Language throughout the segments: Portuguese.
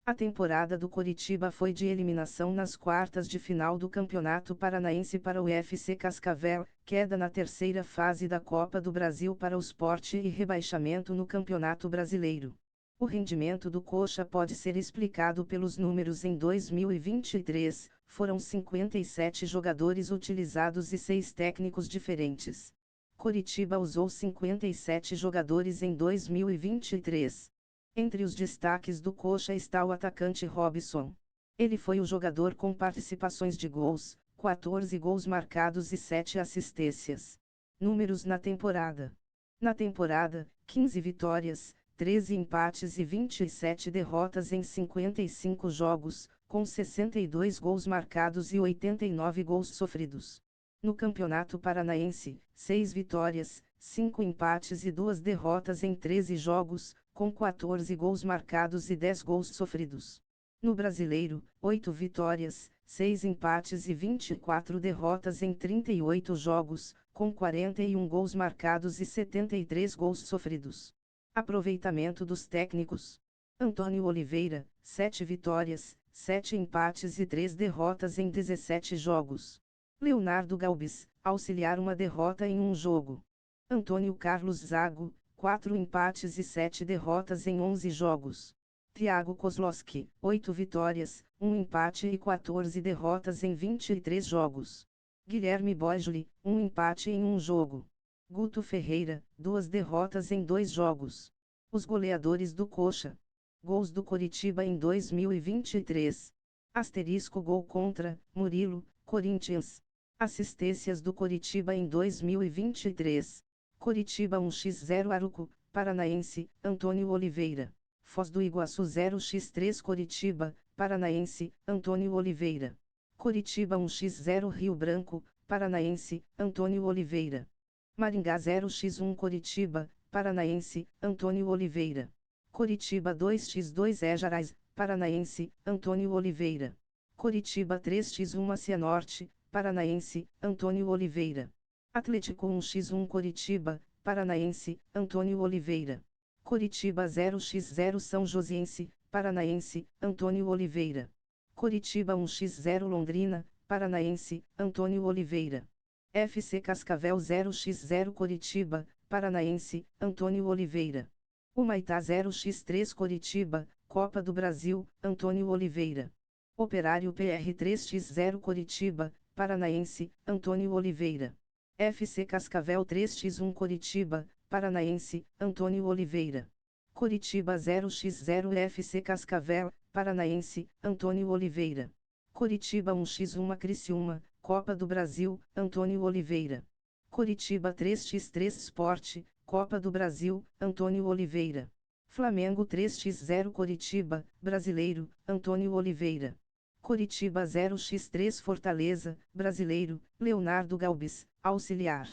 A temporada do Coritiba foi de eliminação nas quartas de final do Campeonato Paranaense para o FC Cascavel, queda na terceira fase da Copa do Brasil para o Sport e rebaixamento no Campeonato Brasileiro. O rendimento do Coxa pode ser explicado pelos números em 2023, foram 57 jogadores utilizados e 6 técnicos diferentes. Coritiba usou 57 jogadores em 2023. Entre os destaques do Coxa está o atacante Robson. Ele foi o jogador com participações de gols, 14 gols marcados e 7 assistências. Números na temporada. Na temporada, 15 vitórias, 13 empates e 27 derrotas em 55 jogos, com 62 gols marcados e 89 gols sofridos. No Campeonato Paranaense, 6 vitórias, 5 empates e 2 derrotas em 13 jogos, com 14 gols marcados e 10 gols sofridos. No Brasileiro, 8 vitórias, 6 empates e 24 derrotas em 38 jogos, com 41 gols marcados e 73 gols sofridos. Aproveitamento dos técnicos. Antônio Oliveira, 7 vitórias, 7 empates e 3 derrotas em 17 jogos. Leonardo Galbis, auxiliar uma derrota em um jogo. Antônio Carlos Zago, 4 empates e 7 derrotas em 11 jogos. Thiago Kozlowski, 8 vitórias, 1 empate e 14 derrotas em 23 jogos. Guilherme Boisjoli, 1 empate em 1 jogo. Guto Ferreira, 2 derrotas em 2 jogos. Os goleadores do Coxa. Gols do Coritiba em 2023. Asterisco gol contra, Murilo, Corinthians. Assistências do Coritiba em 2023. Coritiba 1x0 Aruco, Paranaense, Antônio Oliveira. Foz do Iguaçu 0x3 Coritiba, Paranaense, Antônio Oliveira. Coritiba 1x0 Rio Branco, Paranaense, Antônio Oliveira. Maringá 0x1 Coritiba, Paranaense, Antônio Oliveira. Coritiba 2x2 Ejarais, Paranaense, Antônio Oliveira. Coritiba 3x1 Cianorte, Paranaense, Antônio Oliveira. Atlético 1x1 Coritiba, Paranaense, Antônio Oliveira. Coritiba 0x0 São Josiense, Paranaense, Antônio Oliveira. Coritiba 1x0 Londrina, Paranaense, Antônio Oliveira. FC Cascavel 0x0 Coritiba, Paranaense, Antônio Oliveira. Humaitá 0x3 Coritiba, Copa do Brasil, Antônio Oliveira. Operário PR 3x0 Coritiba, Paranaense, Antônio Oliveira. FC Cascavel 3x1 Coritiba, Paranaense, Antônio Oliveira. Coritiba 0x0 FC Cascavel, Paranaense, Antônio Oliveira. Coritiba 1x1 Criciúma, Copa do Brasil, Antônio Oliveira. Coritiba 3x3 Sport, Copa do Brasil, Antônio Oliveira. Flamengo 3x0 Coritiba, Brasileiro, Antônio Oliveira. Coritiba 0x3 Fortaleza, Brasileiro, Leonardo Galbis, auxiliar.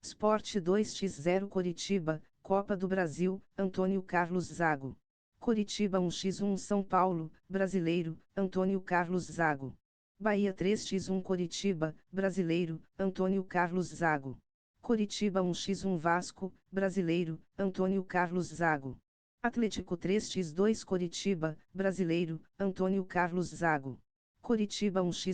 Sport 2x0 Coritiba, Copa do Brasil, Antônio Carlos Zago. Coritiba 1x1 São Paulo, Brasileiro, Antônio Carlos Zago. Bahia 3x1 Coritiba, Brasileiro, Antônio Carlos Zago. Coritiba 1x1 Vasco, Brasileiro, Antônio Carlos Zago. Atlético 3x2 Coritiba, Brasileiro, Antônio Carlos Zago. Coritiba 1x